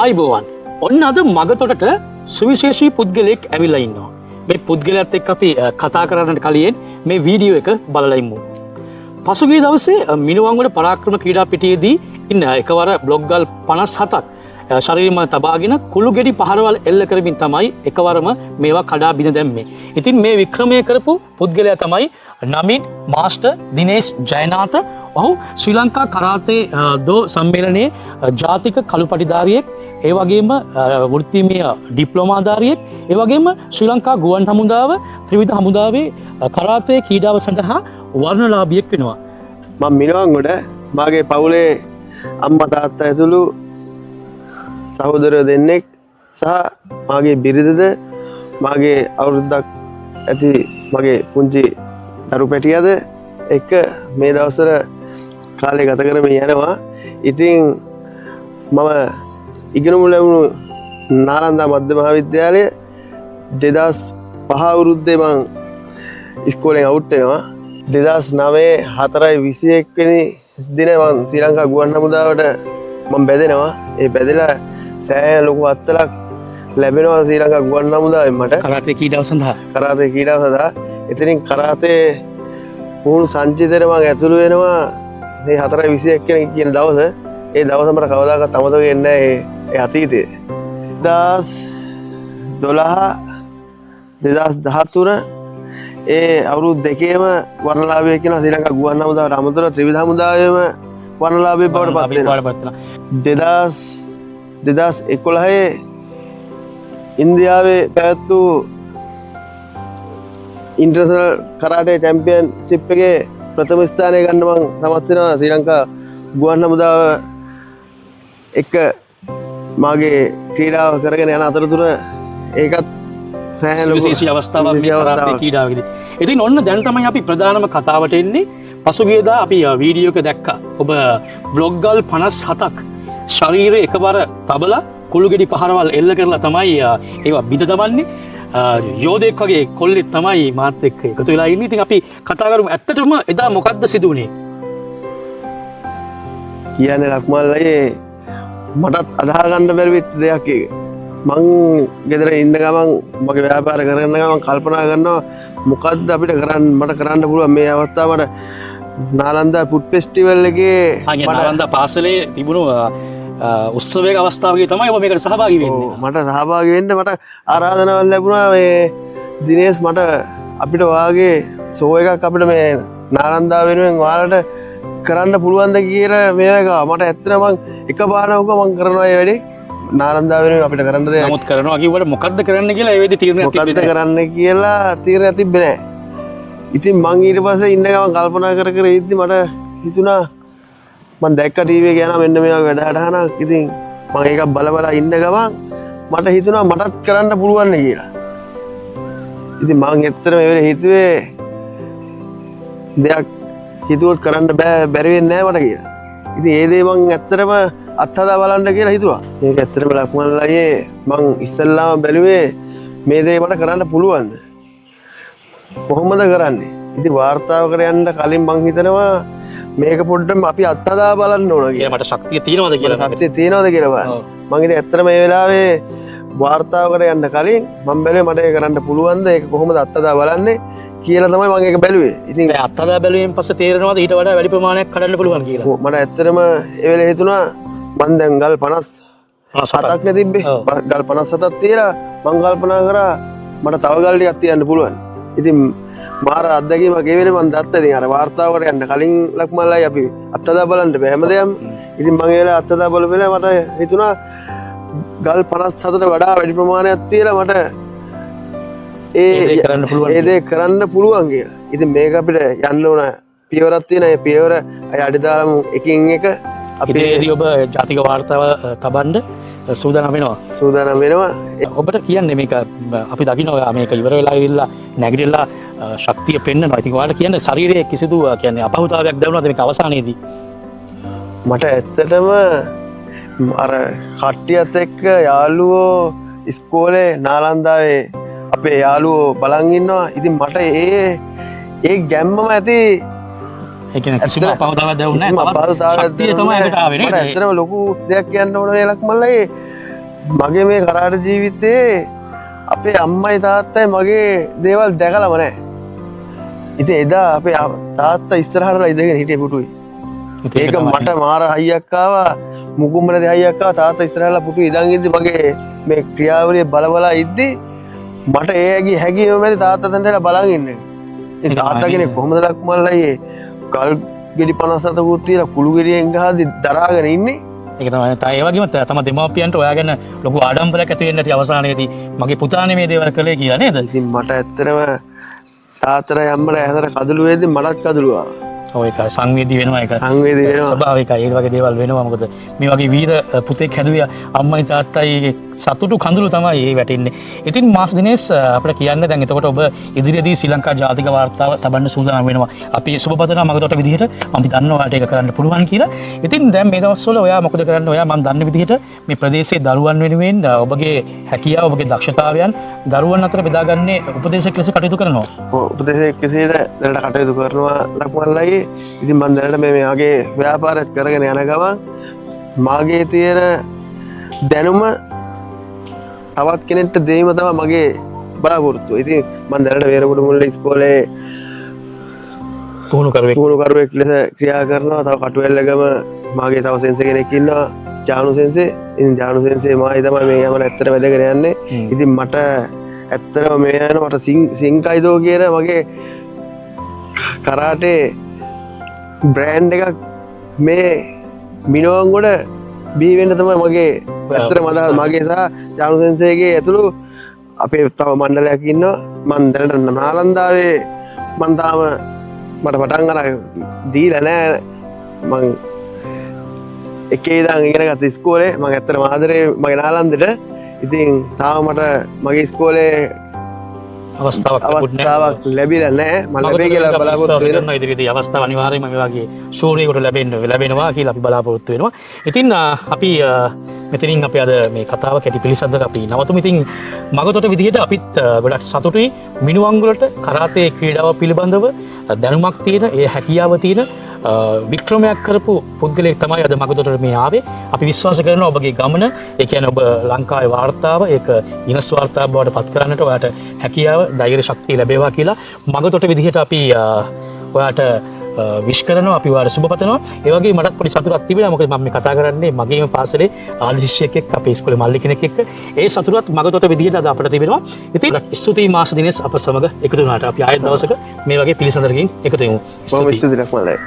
ආයිබෝවන්. ඔන්න අද මගතොටට සුවිශේෂී පුද්ගලයෙක් ඇවිල්ලා ඉන්නවා. මේ පුද්ගලයාත් එක්ක අපි කතා කරන්නට කලින් මේ වීඩියෝ එක බලලා ඉමු. පසුගිය දවසේ මිනුවන්ගොඩ පරාක්‍රම ක්‍රීඩා පිටියේදී ඉන්න එකවර බ්ලොග් ගල් 57ක් ශරීරම තබාගෙන කුළු ගෙඩි පහරවල් එල්ල කරමින් තමයි එකවරම මේවා කඩා බිඳ දැම්මේ. ඉතින් මේ වික්‍රමය කරපු පුද්ගලයා තමයි නමින් මාස්ටර් දිනේෂ් ජයනාත. ඔහු ශ්‍රී ලංකා කරාතේ දෝ සම්මේලනයේ ජාතික කළුපටිධාරියෙක්, ඒ වගේම වෘත්තීය ඩිප්ලෝමාධාරියෙක්, ඒ වගේම ශ්‍රී ලංකා ගුවන් හමුදාව ත්‍රිවිධ හමුදාවේ කරාතේ ක්‍රීඩාව සඳහා වර්ණලාභියෙක් වෙනවා. මම මිනුවන්ගොඩ මාගේ පවුලේ අම්මා තාත්තා ඇතුළු සහෝදරයෝ දෙන්නෙක් සහ මාගේ බිරිඳද මාගේ අවුරුද්දක් ඇති මගේ පුංචි දරු පැටියද එක්ක මේ දවස්වල කාලය ගත කරමින් යනවා. ඉතින් මම ඉගෙනුම ලැබුණු නාලන්දා මධ්‍ය මහාවිද්‍යාලය 2005 අවුරුද්දේ මං ඉස්කෝලෙන් අවුට් වෙනවා. 2009 4/21 වෙනි දින මං ශ්‍රී ලංකා ගුවන් හමුදාවට මම බැඳෙනවා. ඒ බැඳලා සෑහෙන ලොකු අත්වලක් ලැබෙනවා ශ්‍රී ලංකා ගුවන් හමුදාවෙන් මට කරාතේ ක්‍රීඩාව සඳහා. කරාතේ ක්‍රීඩාව සඳහා. එතනින් කරාතේ පුහුණු සංචිතයට මම ඇතුළු වෙනවා මේ 4/21 කියන දවස. ඒ දවස මට කවදාකවත් අමතක වෙන්නේ නැහැ. ඒ අතීතයේ 2012 2013 ඒ අවුරුදු දෙකේම වර්ණලාභය කියන ශ්‍රී ලංකා ගුවන් හමුදාවට අමතරව ත්‍රිවිධ හමුදාවේම වර්ණලාභය බවට පත් වෙනවා. 2011 ඉන්දියාවේ පැවැත් වූ ඉන්ටර්නැෂනල් කරාටේ චැම්පියන්ෂිප් එකේ ප්‍රථම ස්ථානය ගන්න මම සමත් වෙනවා ශ්‍රී ලංකා ගුවන් හමුදාව එක්ක මාගේ ක්‍රීඩාව කරගෙන යන අතරතුර ඒකත් විශේෂී අවස්ථාවක් මේ කරාතේ ක්‍රීඩාවේදී. ඉතින් ඔන්න දැන් තමයි අපි ප්‍රධානම කතාවට එන්නේ. පසුගියදා අපි වීඩියෝ එක දැක්කා. ඔබ බ්ලොග් ගල් 57ක් ශරීරය එකවර තබලා කුළු ගෙඩි පහරවල් එල්ල කරලා තමයි ඒවා බිඳ දමන්නේ. යෝධයෙක් වගේ කොල්ලෙක් තමයි මාත් එක්ක එකතු වෙලා ඉන්නේ. ඉතින් අපි කතා කරමු. ඇත්තටම එදා මොකද්ද සිදු වුනේ? කියන්නේ ලක්මල් අයියේ මටත් අදහා ගන්න බැරි වෙච්ච දෙයක් ඒක. මං ගෙදර ඉන්න ගමන් මගේ ව්‍යාපාර කරන ගමන් කල්පනා කරනවා මොකද්ද අපිට මට කරන්න පුළුවන් මේ අවස්ථාව. මට නාලන්දා ෆුඩ් ෆෙස්ටිවල් එකේ නාලන්දා පාසලේ තිබුණු උත්සවයක අවස්ථාවකදී තමයි ඔබ මේකට සහභාගී වෙන්නේ. මට සහභාගී වෙන්න මට ආරාධනාවක් ලැබුණා. මේ දිනේෂ් මට අපිට වාගේ ෂෝ එකක් අපිට මේ නාලන්දා වෙනුවෙන් ඔයාලට කරන්න පුළුවන්ද කියලා මේක මට ඇත්තටම මං එකපාරම මං කරනවා ඒ වැඩේ. නාලන්දා වෙනුවෙන් අපිට කරන්න දෙයක් නමුත් කරනවා කිව්වට මොකද්ද කරන්න කියලා ඒ වෙලේ තීරණයක් තිබෙන්නේ නැහැ. මොකද්ද කරන්න කියලා තීරණයක් තිබ්බේ නැහැ. ඉතින් මං ඊට පස්සේ ඉන්න ගමන් කල්පනා කර ඉද්දි මට හිතුණා මම දැක්ක ටීවී එක යනවා මෙන්න මේ වගේ වැඩසටහනක්. ඉතින් මම ඒක බල ඉන්න ගමන් මට හිතුණා මටත් කරන්න පුළුවන් නේ කියලා. ඉතින් මම ඇත්තටම මේ වෙලේ හිතුවේ දෙයක් හිතුවොත් කරන්න බැරි වෙන්නේ නැහැ මට කියලා. ඉතින් ඒ දේ මම ඇත්තටම අත්හදා බලන්න කියලා හිතුවා. මේක ඇත්තටම ලක්මන් අයියේ මම ඉස්සල්ලාම බැලුවේ මේ දේ මට කරන්න පුළුවන්ද? කොහොමද කරන්නේ? ඉතින් වාර්තාවකට යන්න කලින් මං හිතනවා මේක පොඩ්ඩක් අපි අත්හදා බලන්න ඕන කියලා. මට ශක්තිය තියෙනවද කියලා. ශක්තිය තියෙනවද කියලා බලන්න. මං ඉතින් ඇත්තටම මේ වෙලාවේ වාර්තාවකට යන්න කලින් මම බැලුවේ මට ඒක කරන්න පුළුවන්ද? ඒක කොහොමද අත්හදා බලන්නේ කියලා තමයි මම ඒක බැලුවේ. ඉතින් අත්හදා බැලුවෙන් පස්සේ තේරෙනවද ඊට වඩා වැඩි ප්‍රමාණයක් කඩන්න පුළුවන් කියලා? මට ඇත්තටම ඒ වෙලේ හිතුණා මං දැන් ගල් 57ක් නේ තිබ්බේ. ගල් 57ක් තියලා මං කල්පනා කරා මට තව ගල් ටිකක් තියන්න පුළුවන්. ඉතින් මාර අත්දැකීමක් ඒ වෙලේ මම දැක්කා. ඉතින් අර වාර්තාවකට යන්න කලින් ලක්මල්ලයි අපි අත්හදා බලන්න බෑ හැමදේම. ඉතින් මම ඒ වෙලාව අත්හදා බලපෙලා මට හිතුණා ගල් 57ට වඩා වැඩි ප්‍රමාණයක් තියලා මට ඒ දේ කරන්න පුළුවන් කියලා. ඉතින් මේක අපිට යන්න ඕන පියවරක් තියෙන. ඒ පියවර අය අඩිතාලම එකින් එක අපේ ඔබ ජාතික වාර්තාව තබන්න සූදානම් වෙනවා. ඔබට කියන්නේ මේක අපි දකිනවා මේක ඉවර වෙලා ගිහිල්ලා නැගිටලා ශක්තිය පෙන්නනවා. ඉතින් ඔයාලට කියන්නේ ශරීරයේ කිසිදු කියන්නේ අපහසුතාවයක් දැනුණාද මේක අවසානයේදී? මට ඇත්තටම අර කට්ටියත් එක්ක යාළුවෝ ඉස්කෝලේ නාලන්දාවේ අපේ යාළුවෝ බලන් ඉන්නවා. ඉතින් මට ඒ ගැම්මම ඇති කිසිම අපහසුතාවයක් දැනුන්නේ නැහැ. ශක්තිය තමයි ඒකට ආවේ නේද? ඇත්තටම ලොකු දෙයක් කියන්න ඕන වෙලක් මල්ලේ මගේ මේ කරාට ජීවිතේ අපේ අම්මයි තාත්තයි මගේ දේවල් දැකලම නැහැ. ඉතින් එදා අපේ තාත්තා ඉස්සරහට ඉඳගෙන හිටියේ පුටුවේ. ඒක මට මාර හයියක් ආවා. මුකුම්ම නැති හයියක් ආවා. තාත්තා ඉස්සරහලා පුටුවේ ඉඳන් ඉද්දි මගේ මේ ක්‍රියාවලිය බල ඉද්දි මට ඒ හැකියම මැරි තාත්තා තැනට බලන් ඉන්නේ. ඉතින් තාත්තා කෙනෙක් කොහොමද ලක්මල්ලයි කල් ගෙඩි 57කුත් තියලා කුළු ගෙඩියෙන් ගහද්දි දරාගෙන ඉන්නේ. ඒක තමයි ඒ වගේම තම දෙමාපියන්ට ඔයා ගැන ලොකු ආඩම්බරයක් ඇති වෙන්නේ නැති අවසානයේදී මගේ පුතානේ මේ දේවල් කළේ කියලා නේද? ඉතින් මට ඇත්තටම තාත්තලා අම්මලා ඇහැතර කදළු වෙද්දි මටත් කදළු ආවා. ඔය එක සංවේදී වෙනවා ඒක. සංවේදී වෙනවා. ස්වභාවිකයි. ඒ වගේ දේවල් වෙනවා. මොකද මේ වගේ වීර පුතෙක් හැදුවේ අම්මයි තාත්තයි සතුටු කඳුළු තමයි ඒ වැටෙන්නේ. ඉතින් මාස් දිනේස් අපිට කියන්න දැන් එතකොට ඔබ ඉදිරියේදී ශ්‍රී ලංකා ජාතික වාර්තාව තබන්න සූදානම් වෙනවා. අපි සුබපතන මගතොට විදිහට අපි දන්නවා ඔයාලට ඒක කරන්න පුළුවන් කියලා. ඉතින් දැන් මේ දවස්වල ඔයා මොකද කරන්නේ? ඔයා මම දන්න විදිහට මේ ප්‍රදේශයේ දරුවන් වෙනුවෙන් ඔබගේ හැකියාව ඔබගේ දක්ෂතාවයන් දරුවන් අතර බෙදාගන්නේ උපදේශක ලෙස කටයුතු කරනවා. ඔව් උපදේශක ලෙස දැනට කටයුතු කරනවා ලක්මල්ලයි. ඉතින් මම දැනට මේ මගේ ව්‍යාපාරයක් කරගෙන යන ගමන් මාගේ තියෙන දැනුම තවත් කෙනෙක්ට දෙීම තමයි මගේ බලාපොරොත්තුව. ඉතින් මම දැනට වේරගොඩ මුල්ල ඉස්කෝලේ පුහුණුකරුවෙක් ලෙස ක්‍රියා කරනවා. තව කටුවෙල්ලගම මාගේ තව සෙන්සර් කෙනෙක් ඉන්නවා ජානු සෙන්සේ. ඉතින් ජානු සෙන්සේ මායි තමයි මේ යමන ඇත්තට වැදගෙන යන්නේ. ඉතින් මට ඇත්තටම මේ යන මට සිංකයිදෝ කියන මගේ කරාටේ බ්‍රෑන්ඩ් එකක් මේ මිනෝවන්ගොඩ බිහිවෙන්න තමයි මගේ ඇත්තට මදහල්. මගේ සහ ජානු සෙන්සේගේ ඇතුළු අපේ තව මණ්ඩලයක් ඉන්නවා. මම දැනට නාලන්දාවේ මම තාම මට පටන් අර දීලා නෑ. මං එකේ ඉඳන් ඉගෙන ගත්ත ඉස්කෝලේ මම ඇත්තට ආදරේ මගේ නාලන්දෙට. ඉතින් තාම මට මගේ ඉස්කෝලේ අවස්ථාවක් ලැබිලා නැහැ. මම ලැබෙයි කියලා බලාපොරොත්තු වෙනවා. ඉදිරියේදී අවස්ථාව අනිවාර්යයෙන්ම මේ වගේ ශූරයෙකුට ලැබෙනවා කියලා අපි බලාපොරොත්තු වෙනවා. ඉතින් අපි මෙතනින් අපි අද මේ කතාව කැටි පිළිසඳර අපි නවතුමු. ඉතින් මගතොට විදිහට අපිත් ගොඩක් සතුටුයි මිනුවන්ගලට කරාතේ ක්‍රීඩාව පිළිබඳව දැනුමක් තියෙන, ඒ හැකියාව තියෙන වික්‍රමයක් කරපු පුද්ගලයෙක් තමයි අද මගතොටට මේ ආවේ. අපි විශ්වාස කරනවා ඔබගේ ගමන, ඒ කියන්නේ ඔබ ලංකාවේ වාර්තාව ඒක ඉනස් වාර්තාව බවට පත් කරන්නට ඔයාට හැකියාව, ධෛර්ය ශක්තිය ලැබේවා කියලා මගතොට විදිහට අපි ඔයාට විශ් කරනවා. අපි ඔයාලට සුබ පතනවා. ඒ වගේ මටත් පොඩි සතුටක් තිබෙනවා. මොකද මම මේ කතා කරන්නේ මගේම පාසලේ ආදි ශිෂ්‍යයෙක් එක්ක, අපේ ඉස්කෝලේ මල්ලි කෙනෙක් එක්ක. ඒ සතුටත් මගතොට විදිහට අද අපිට තිබෙනවා. ඉතින් ස්තුතියි මාස දිනේස් අප සමග එකතු වුණාට. අපි ආයෙත් දවසක මේ වගේ පිළිසඳරකින් එකතු වෙමු. ස්තුතියි ලක්මල්ලයි.